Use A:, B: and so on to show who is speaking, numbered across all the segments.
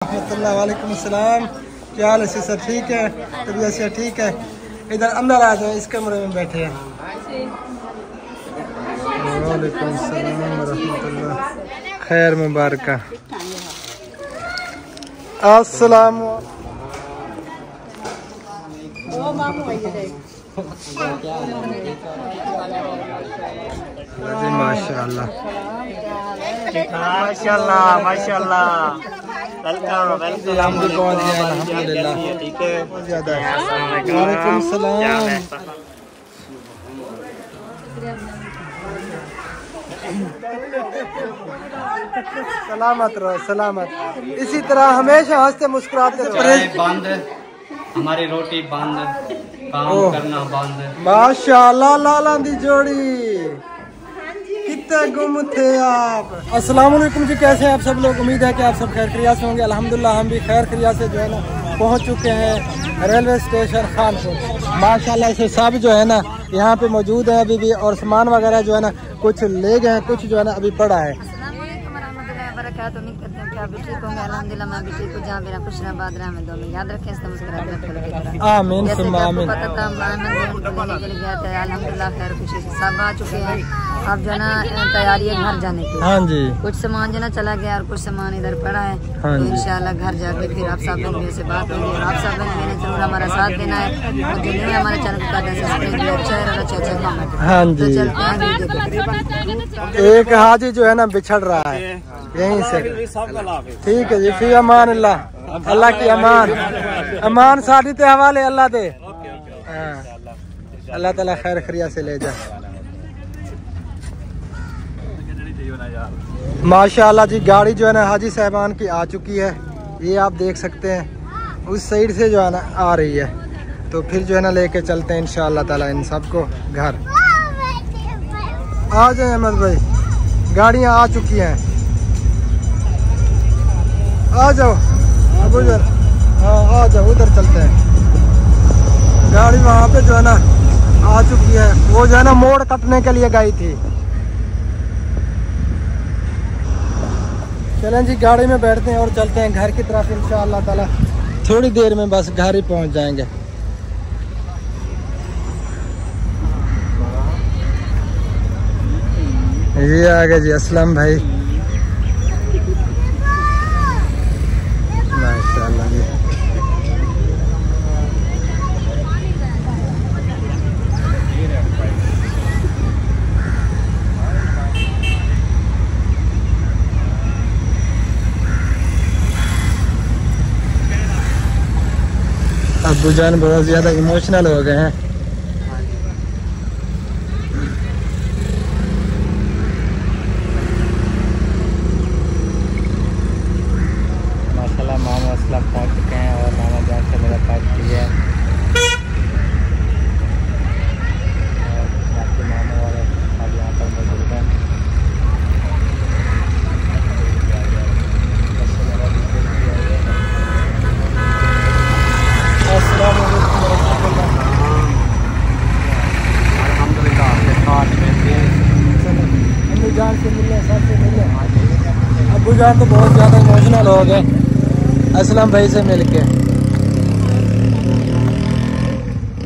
A: वालेकुम अस्सलाम। क्या हाल है सर? ठीक है, तबीयत से ठीक है? इधर अंदर आ जाए, इस कमरे में बैठे हैं। वालेकुम अस्सलाम रहमतुल्लाह। खैर मुबारक। अस्सलाम माशाल्लाह
B: माशाल्लाह माशाल्लाह।
A: हम भी पहुंच गए अल्हम्दुलिल्लाह।
B: ठीक है,
A: वालेकुम सलाम। सलामत रहो, सलामत। इसी तरह हमेशा हंसते मुस्कुराते रहो।
B: बंद हमारी रोटी बंद, काम करना बंद।
A: माशाल्लाह लाला दी जोड़ी कितने गुम थे आप। अस्सलाम वालेकुम जी, कैसे हैं आप सब लोग? उम्मीद है कि आप सब खैर खैरियत से होंगे। अल्हम्दुलिल्लाह हम भी खैर खैरियत से जो है ना पहुंच चुके हैं रेलवे स्टेशन खानपुर। माशाल्लाह से सब जो है ना यहाँ पे मौजूद है अभी भी, और सामान वगैरह जो है ना कुछ ले गए हैं, कुछ जो है ना अभी पड़ा है।
C: तो उम्मीद करते हैं कि आप भी ठीक होंगे। अल्हम्दुलिल्लाह मैं भी ठीक हूँ। जहाँ मेरा खुश रहा में दो में याद रखें,
A: आमीन सुम्मा आमीन।
C: पता था लेने के लिए गया था, अल्हम्दुलिल्लाह खैर खुशी से सब आ चुके हैं। अब जो ना तैयारी है घर जाने की।
A: हाँ जी,
C: कुछ सामान जो ना चला गया और कुछ सामान इधर पड़ा है।
A: हाँ
C: तो
A: जी,
C: इंशाल्लाह घर जाके फिर आप सब बहन से बात होगी, और आप सब बहन ने जरूर हमारा साथ देना है। जो नहीं हमारे चैनल को करना सब्सक्राइब, अच्छा है और अच्छे कमेंट।
A: हाँ
C: तो
A: जी।
C: चलते हैं।
A: एक हाजी जो है ना बिछड़ रहा है यहीं से। ठीक है जी, फी अमान अल्लाह। अल्लाह की अमान, अमान साड़ी ते हवाले अल्लाह दे। हाँ, अल्लाह ताला खैर खरिया से ले जा। माशाल्लाह जी, गाड़ी जो है ना हाजी साहबान की आ चुकी है। ये आप देख सकते हैं उस साइड से जो है ना आ रही है। तो फिर जो है ना लेके चलते हैं इंशाअल्लाह ताला इन सबको घर। आ जाए अहमद भाई, गाड़ियाँ आ चुकी हैं। आ जाओ अबू जर, हाँ आ जाओ, उधर चलते हैं। गाड़ी वहाँ पे जो है ना आ चुकी है। वो जो है ना मोड़ कटने के लिए गई थी। चलें जी, गाड़ी में बैठते हैं और चलते हैं घर की तरफ इंशाअल्लाह ताला। थोड़ी देर में बस घर ही पहुँच जाएंगे। ये आ गए जी असलम भाई, माशाल्लाह जी। अब्बू जान बहुत ज्यादा इमोशनल हो गए हैं।
B: मामा असलम पहुँच चुके हैं और मामा जान से मुलाकात की है। और बाकी मामा वाले सब यहाँ पर मौजूद हैं। अल्हम्दुलिल्लाह अम्मी जान से मिलने, सबसे मिलने।
A: अब्बू जान तो बहुत ज़्यादा इमोशनल हो गए असलम भाई से मिलके।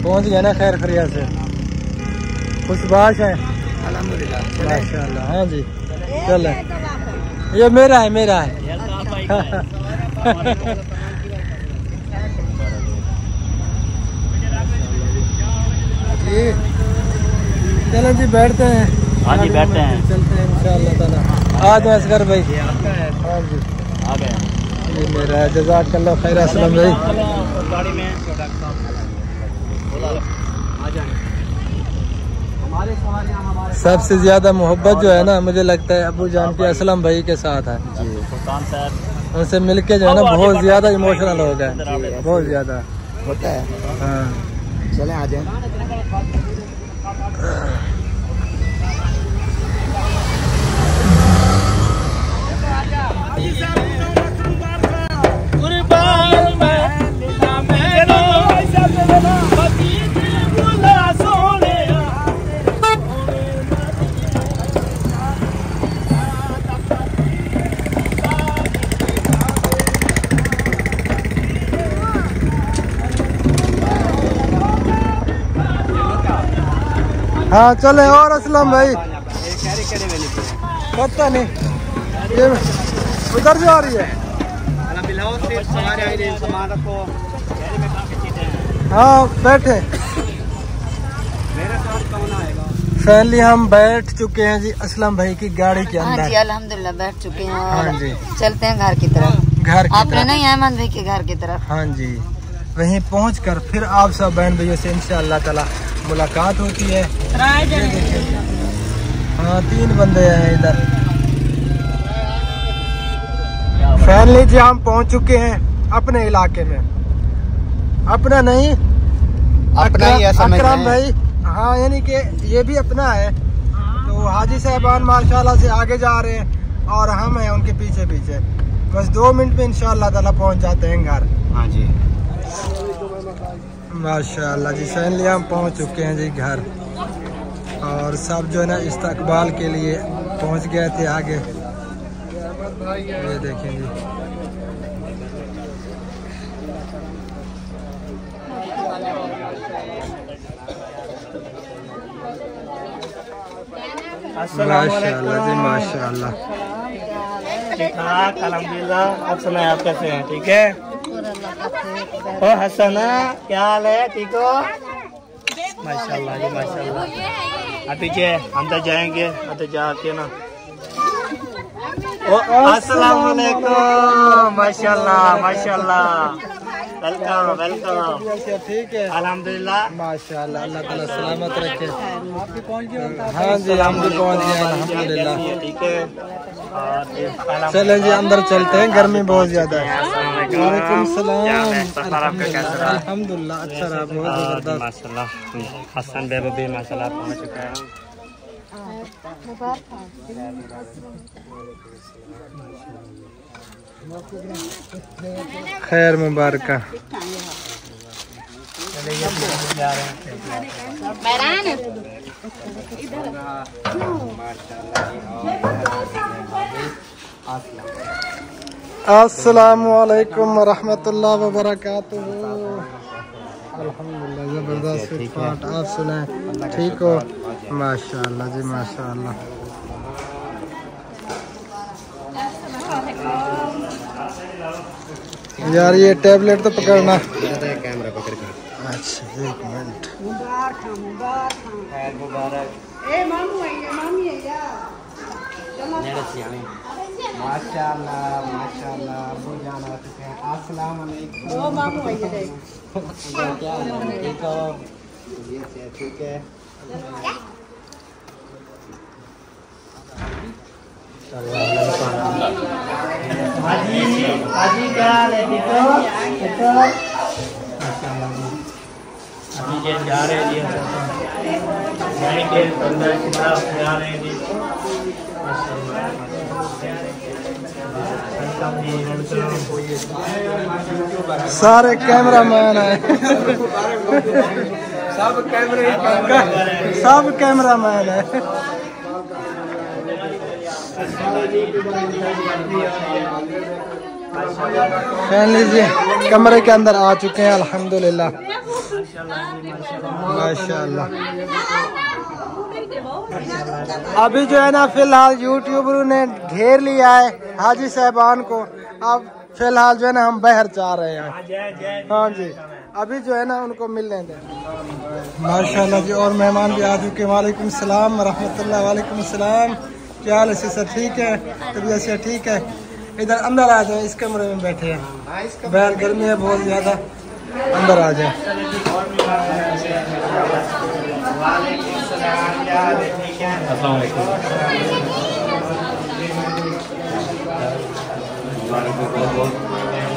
A: पहुंच गए ना खैर खरिया से, खुशबाश है
B: अल्हम्दुलिल्लाह
A: माशाल्लाह। हाँ जी चले, ये मेरा है, मेरा है। जी चलो जी, बैठते हैं।
B: हाँ जी बैठते हैं,
A: चलते हैं इंशाअल्लाह ताला। आ जाओ असगर भाई। हाँ जी
B: आ गए।
A: ये मेरा है, जज़ाकल्लाह खैर असलम भाई।
B: गाड़ी में
A: सबसे ज्यादा मोहब्बत जो है ना मुझे लगता है अबू जान के असलम भाई के साथ है। उनसे मिलके जो है ना बहुत ज्यादा इमोशनल हो गए, बहुत ज्यादा
B: होता है।
A: हाँ
B: चलें आ जाए।
A: हाँ चले। और असलम भाई पता नहीं ये उधर जा रही है। हाँ बैठे फैमिली हम बैठ चुके हैं जी असलम भाई की गाड़ी के अंदर।
C: हाँ जी अल्हम्दुलिल्लाह बैठ चुके हैं और
A: हाँ जी
C: चलते हैं घर की तरफ।
A: घर की
C: आपने नहीं अहमद भाई के घर की तरफ।
A: हाँ जी वहीं पहुंचकर फिर आप सब बहन भैया से इंशाअल्लाह ताला मुलाकात होती है। हाँ 3 बंदे हैं इधर। फैमिली जी हम पहुंच चुके हैं अपने इलाके में। अपना नहीं
B: अपना ही
A: अकरम भाई। हाँ यानी कि ये भी अपना है। तो हाजी साहबान माशाल्लाह से आगे जा रहे हैं और हम हैं उनके पीछे पीछे। बस 2 मिनट में इंशाअल्लाह ताला पहुंच जाते हैं घर।
B: हाँ जी
A: माशाल्लाह जी फैमिली हम पहुंच चुके हैं जी घर। और सब जो है ना इस्तकबाल के लिए पहुंच गए थे आगे। ये देखें जी माशाल्लाह जी माशाल्लाह।
B: ठीक ठाक अल्हम्दुलिल्लाह। आप सुनाए आप कैसे हैं? ठीक है। ओ हसना क्या हाल है? ठीक हो? माशाल्लाह जी माशाल्लाह। आप पीछे हम तो जाएंगे हम तो जाके ना। ओ अस्सलाम वालेकुम माशाल्लाह माशाल्लाह। Welcome welcome.
A: ठीक है
B: अल्हम्दुलिल्लाह
A: माशाल्लाह। अल्लाह ताला सलामत रखे। आप भी पहुंच गए? हाँ जी हम भी पहुंच गए अल्हम्दुलिल्लाह।
B: ठीक है।
A: चलें जी अंदर चलते हैं गर्मी बहुत ज्यादा है। वालेकुम सलाम। अल्हम्दुलिल्लाह अच्छा रहा बहुत जबरदस्त
B: माशाल्लाह। हसन बेबी भी माशाल्लाह पहुंच चुका है।
A: खैर मुबारक। अस्सलामु अलैकुम वरहमतुल्लाह वबरकातुहू। अल्हम्दुलिल्लाह जबरदस्त फिटफाट। आप सुनाए ठीक हो? माशाल्लाह जी माशाल्लाह। यार ये टैबलेट तो पकड़ना।
B: कैमरा पकड़ कर।
A: अच्छा 1 मिनट।
B: माशाल्लाह माशाल्लाह। अबू जान आ चुके हैं। अस्सलाम वालेकुम। क्या हाल है? ठीक हो? ये ठीक है। हाजी हाजी क्या हाल है? ठीक हो? ठीक हो? अभी ये जा रहे हैं जी गाड़ी के अंदर जा रहे हैं जी।
A: सारे कैमरामैन है। सब कैमरामैन है। फैन लीजिए कमरे के अंदर आ चुके हैं अल्हम्दुलिल्लाह माशाल्लाह। अभी जो है ना फिलहाल यूट्यूबर ने घेर लिया है हाजी साहबान को। अब फिलहाल जो है ना हम बाहर जा रहे हैं। हाँ जी अभी जो है ना उनको मिलने दें माशाल्लाह जी। और मेहमान भी आ चुके हैं। वालेकुम सलाम रहमतुल्लाह। वालेकुम सलाम। क्या हाल है सर? ठीक है तबीयत से ठीक है? इधर अंदर आ जाए। इस कमरे में बैठे हैं। बाहर गर्मी है बहुत ज़्यादा। अंदर आ जाए।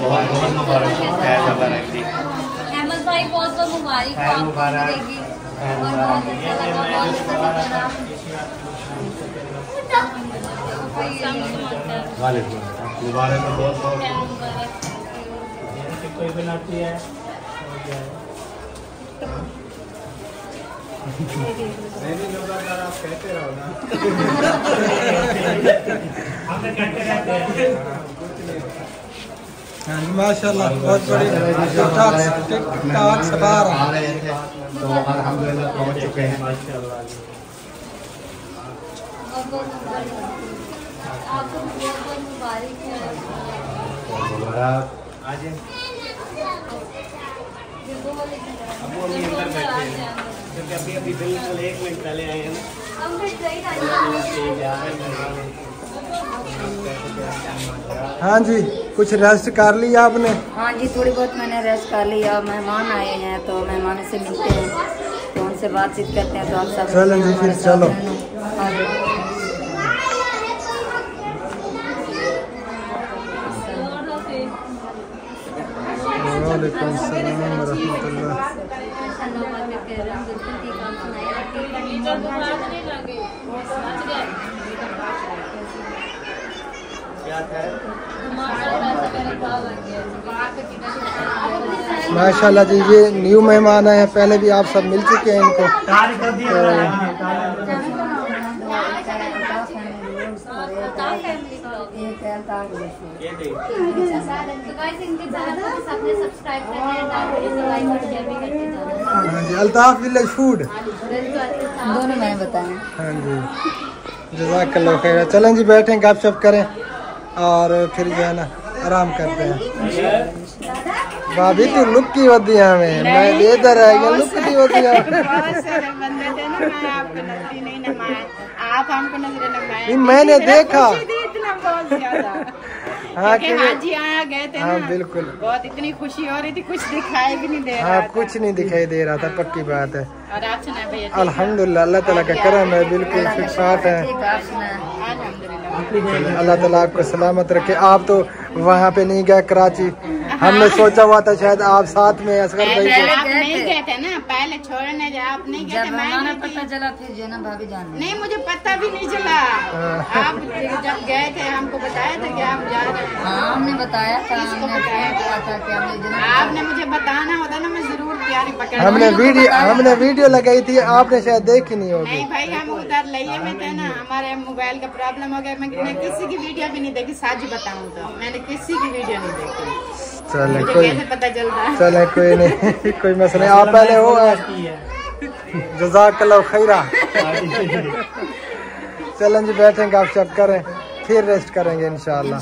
B: बहुत मुबारक
D: अहमद भाई बहुत बहुत मुबारक हो आपको मिलेगी और बहुत अच्छा लगा बहुत अच्छा लगा।
B: मुबारक बहुत बहुत कोई बनाती है। आप कहते रहो ना। हम कहते रहते हैं।
A: हाँ जी माशाल्लाह बहुत बड़ी टिक टाक सटार
B: आ रहे थे तो अल्हम्दुलिल्लाह पहुंच चुके हैं माशाल्लाह।
D: आपको बहुत मुबारक है।
B: आज अब वो अभी अंदर बैठे हैं क्योंकि अभी बिल्कुल 1 मिनट पहले आए हैं ना।
A: हाँ जी कुछ रेस्ट कर लिया आपने?
C: हाँ जी थोड़ी बहुत मैंने रेस्ट कर लिया। मेहमान आए हैं तो मेहमानों से मिलते हैं तो उनसे बातचीत करते हैं। तो आप सब
A: चलो जी फिर चलो। वालेकुम सलाम रहमतुल्लाह। माशाल्लाह जी ये न्यू मेहमान आए हैं, पहले भी आप सब मिल चुके हैं इनको। हाँ जी अल्ताफ विलेज फूड
C: दोनों मैंने बताया।
A: हाँ जी जज़ाकल्लाह खैर। चलें जी बैठें गपशप करें और फिर जो है ना आराम करते हैं। भाभी तू लुक की होती है हमें मैं इधर आ गया लुक की होती है।
E: आप हमको नजर
A: मैंने देखा
E: हाँ हाजी आया गए थे
A: हाँ
E: ना
A: बिल्कुल
E: बहुत इतनी खुशी हो रही थी कुछ दिखाई भी नहीं दे रहा
A: हाँ
E: था।
A: कुछ नहीं दिखाई दे रहा था पक्की बात है।
E: और आप सुनाए भैया?
A: अल्हम्दुलिल्लाह अल्लाह ताला का करम है बिल्कुल फिट फाट है।
E: अल्हम्दुलिल्लाह
A: अल्लाह ताला आपको सलामत रखे। आप तो वहाँ पे नहीं गए कराची, हमने सोचा हुआ था शायद आप साथ में असगर भाई को।
E: आप नहीं गए थे ना पहले छोड़ने आप नहीं गए थे। मैंने
C: पता चला फिर जो है ना भाभी जान
E: नहीं मुझे पता भी नहीं चला। आप जब गए थे हमको बताया था कि आप जा रहे हैं।
C: हाँ हमने बताया था। हमने कहा था कि
E: आपने मुझे बताना होता ना मैं जरूर तैयारी पकड़।
A: हमने वीडियो लगाई थी आपने शायद देखी नहीं होगी।
E: नहीं भाई हम उधर लिए में थे ना हमारे मोबाइल का प्रॉब्लम हो गया। मैं किसी की वीडियो भी नहीं देखी सच बताऊं तो मैंने किसी की वीडियो नहीं देखी।
A: चले
E: मुझे
A: कोई
E: कैसे पता चलता है?
A: चले कोई नहीं कोई मसला नहीं। आप पहले हो जज़ाकल्लाह खैरा। चलें जी बैठेंगे आप सब करें फिर रेस्ट करेंगे इंशाल्लाह।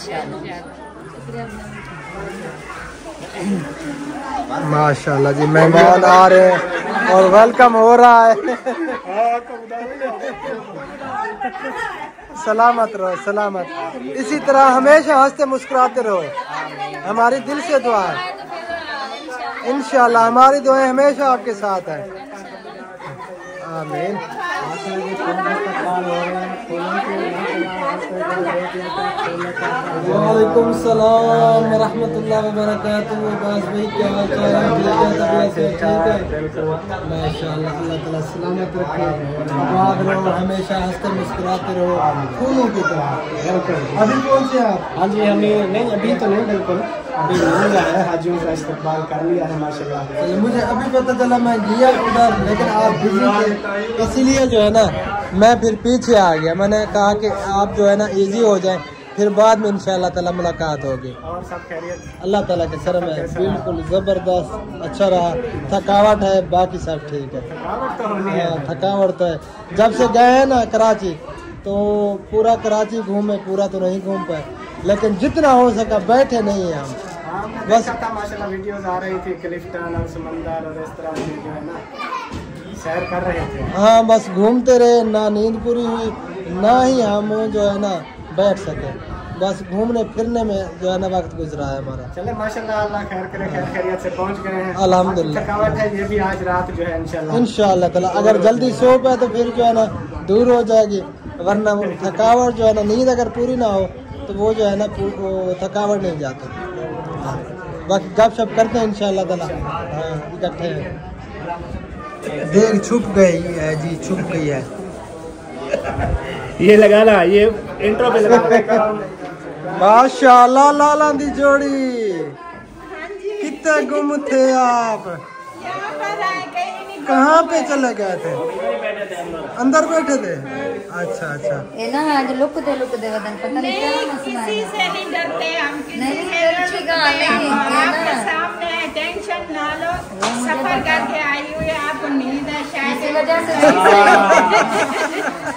A: माशाल्लाह जी मेहमान आ रहे हैं और वेलकम हो रहा है। सलामत रहो सलामत, इसी तरह हमेशा हंसते मुस्कुराते रहो। हमारी दिल से दुआ है इंशाल्लाह हमारी दुआएं हमेशा आपके साथ है। आमीन। वालेकुम सलाम रहमतुल्लाह व बरकातुहू। बस भाई क्या हाल चाल है? ठीक है माशाल्लाह अल्लाह ताला सलामत रखे, आबाद रहो, हमेशा हंसते मुस्कुराते रहो फूलों की तरह। अभी कौन से आप?
B: हाँ जी हमें नहीं अभी तो नहीं बिल्कुल अभी मिल रहा है। हाजियों का इस्तेमाल कर लिया है माशाल्लाह।
A: मुझे अभी पता चला मैं गया उधर लेकिन आप बिजी थे इसीलिए जो है ना मैं फिर पीछे आ गया। मैंने कहा कि आप जो है ना इजी हो जाए फिर बाद में इंशाल्लाह ताला मुलाकात होगी।
B: और सब खैरियत?
A: अल्लाह ताला के शरम है बिल्कुल ज़बरदस्त अच्छा रहा। थकावट है बाकी सब ठीक है।
B: थकावट तो होनी है।
A: थकावट तो है। जब से गए हैं ना कराची तो पूरा कराची घूमे, पूरा तो नहीं घूम पाए लेकिन जितना हो सका बैठे नहीं है हम।
B: बस माशाल्लाह वीडियोस आ रही थी क्लिफ्टन और समंदर और इस तरह की जो है ना सैर कर रहे थे।
A: हाँ बस घूमते रहे, ना नींद पूरी हुई ना ही हम जो है ना बैठ सके। बस घूमने फिरने में जो है ना वक्त गुजरा है हमारा।
B: चले माशाल्लाह अल्लाह खैर करे, खैर खैरियत से पहुंच गए हैं
A: अल्हम्दुलिल्लाह।
B: थकावट है ये भी आज रात जो है
A: इंशाल्लाह ताला अगर जल्दी सो पाए तो फिर जो है ना दूर हो जाएगी, वरना थकावट जो है ना नींद अगर पूरी ना हो तो वो जो है ना थकावट नहीं जाती। बाकी गपशप करते हैं इंशाल्लाह ताला। हाँ इकट्ठे हैं। देख छुप गई है जी, छुप गई है।
B: ये लगा ना ये इंट्रो पे लगा
A: माशाल्लाह लाला दी जोड़ी कितने गुम थे आप। कहाँ पे चले गए थे? अंदर बैठे थे। अच्छा अच्छा।
C: ये ना आज लुक दे वदन पता नहीं क्या मसला है।
E: किसी से नहीं डरते हम,
C: नहीं अच्छी गाल है
E: आपके सामने टेंशन ना लो। सफर करके आई हुई है, आपको नींद है शायद
C: इसी वजह से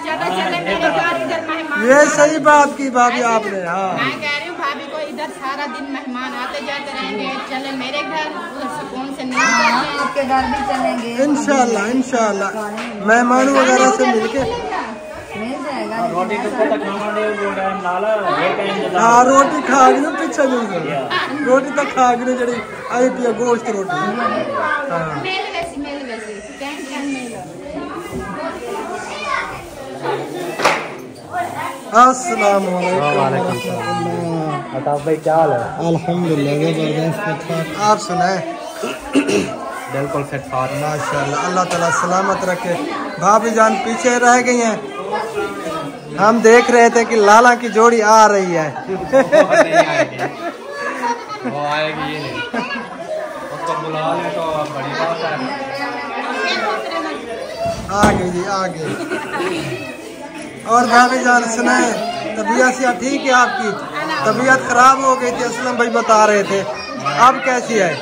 E: चलो चले मेरे घर इधर मेहमान।
A: ये सही बात की भाभी आपने। हाँ
E: मैं कह रही हूँ भाभी को इधर सारा दिन मेहमान आते जाते रहेंगे, चले मेरे घर सुकून से नींद करते हैं।
C: आपके घर भी चलेंगे
A: इंशाल्लाह इंशाल्लाह मेहमान वगैरह से मिलके।
C: मिल जाएगा।
B: रोटी तो तक खाना नहीं बोल रहा है नाला ये का इंतजार।
A: हाँ रोटी खा गई पीछे नहीं, रोटी तक खा गई जड़ी आई पिया गोश्त रोटी। हाँ
E: मेल वैसी टेंशन नहीं लो।
A: अस्सलाम वालेकुम।
B: बताओ भाई क्या हाल है?
A: अल्हम्दुलिल्लाह जबरदस्त। आप सुनाए?
B: बिल्कुल फिट फाट।
A: माशाल्लाह अल्लाह ताला सलामत रखे। भाभी जान पीछे रह गई हैं, हम देख रहे थे कि लाला की जोड़ी आ रही है।
B: वो आएगी ये नहीं, उसको बुला ले तो बड़ी बात है।
A: आ गई जी आ गई। और भाभी जान सुनाए, तबीयत से ठीक है आपकी? तबीयत खराब हो गई थी, असलम भाई बता रहे थे, अब कैसी है?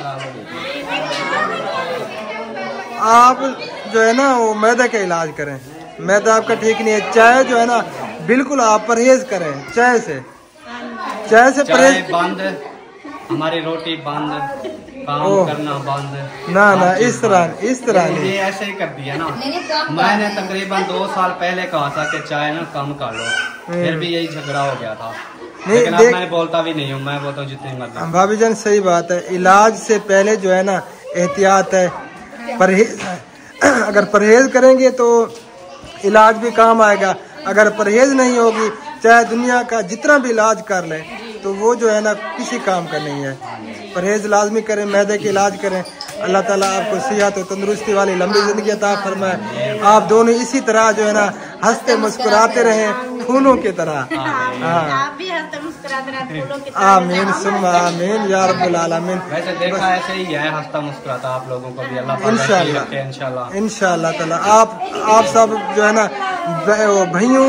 A: आप जो है ना वो मैदे का इलाज करें, मैदा आपका ठीक नहीं है। चाय जो है ना बिल्कुल आप परहेज करें, चाय से परहेज।
B: बंद, हमारी रोटी बंद, काम करना बंद।
A: ना इस तरह नहीं।
B: ये ऐसे ही कर दिया ना। मैंने तकरीबन 2 साल पहले कहा था कि चाय ना कम कर लो, फिर भी यही झगड़ा हो गया था। लेकिन अब मैं बोलता भी नहीं हूँ, मैं बोलता हूँ जितनी मर्जी।
A: भाभी जान सही बात है, इलाज से पहले जो है ना एहतियात है, परहेज। अगर परहेज करेंगे तो इलाज भी काम आएगा, अगर परहेज नहीं होगी चाहे दुनिया का जितना भी इलाज कर लें तो वो जो है ना किसी काम का नहीं है। परहेज लाजमी करें, मैदे के इलाज करें। अल्लाह ताला आपको सेहत और तंदुरुस्ती वाली लंबी जिंदगी अता फरमाए। आप दोनों इसी तरह जो है ना हंसते मुस्कुराते रहें फूलों की तरह। हाँ
E: आप भी हंसते मुस्कुराते रहते फूलों की तरह।
A: आमीन सुम्मा आमीन या रब्बुल आलमीन।
B: वैसे देखा ऐसे ही है, हंसता मुस्कुराता आप लोगों को भी अल्लाह
A: इंशाल्लाह इंशाल्लाह ताला। आप सब जो है ना भाइयों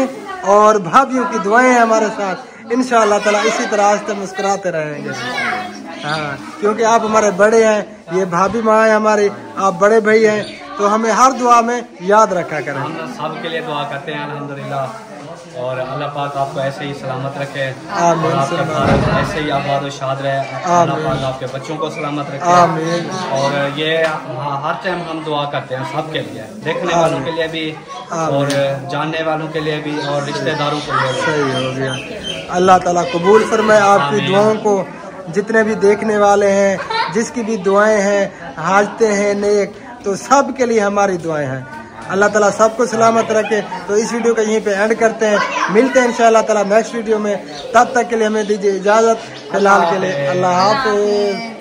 A: और भाभियों की दुआएं हैं हमारे साथ, इंशाल्लाह ताला इसी तरह हंसते मुस्कुराते रहेंगे। हाँ क्योंकि आप हमारे बड़े हैं, ये भाभी माँ है हमारी, आप बड़े भाई हैं, तो हमें हर दुआ में याद रखा करें।
B: हम सब के लिए दुआ करते हैं अल्हम्दुलिल्लाह, और अल्लाह पाक आपको ऐसे ही सलामत रखे और आपका भारत ऐसे ही आबाद और शाद रहे। अल्लाह पाक आपके बच्चों को सलामत रखे। और ये हर टाइम हम दुआ करते हैं सबके लिए, देखने वालों के लिए भी और जानने वालों के लिए भी और रिश्तेदारों के लिए भी।
A: सही हो गया। अल्लाह ताला कबूल फरमाए आपकी दुआओं को। जितने भी देखने वाले हैं, जिसकी भी दुआएं हैं, हाजते हैं नेक, तो सब के लिए हमारी दुआएं हैं। अल्लाह ताला सबको सलामत रखे। तो इस वीडियो का यहीं पे एंड करते हैं, मिलते हैं इंशाअल्लाह ताला नेक्स्ट वीडियो में। तब तक के लिए हमें दीजिए इजाज़त, फिलहाल के लिए अल्लाह हाफ़िज़।